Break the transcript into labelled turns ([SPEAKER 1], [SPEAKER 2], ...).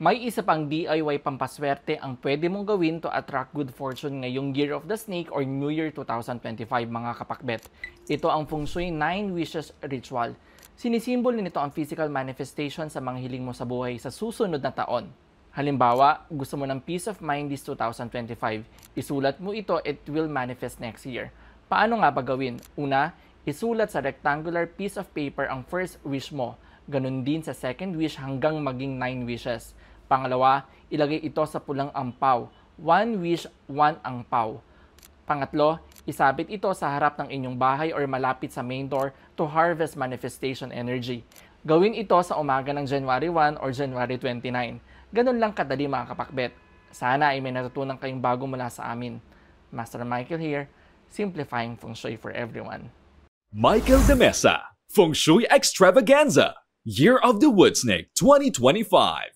[SPEAKER 1] May isa pang DIY pampaswerte ang pwede mong gawin to attract good fortune ngayong Year of the Snake or New Year 2025 mga kapakbet. Ito ang Feng Shui 9 Wishes Ritual. Sinisimbolo nito ang physical manifestation sa mga hiling mo sa buhay sa susunod na taon. Halimbawa, gusto mo ng peace of mind this 2025. Isulat mo ito, it will manifest next year. Paano nga ba gawin? Una, isulat sa rectangular piece of paper ang first wish mo. Ganun din sa second wish hanggang maging 9 wishes. Pangalawa, ilagay ito sa pulang ampaw. 1 wish, 1 angpaw. Pangatlo, isabit ito sa harap ng inyong bahay or malapit sa main door to harvest manifestation energy. Gawin ito sa umaga ng January 1 or January 29. Ganun lang kadali mga kapakbet. Sana ay may natutunan kayong bago mula sa amin. Master Michael here, simplifying Feng Shui for everyone.
[SPEAKER 2] Michael de Mesa, Feng Shui Extravaganza, Year of the Wood Snake 2025.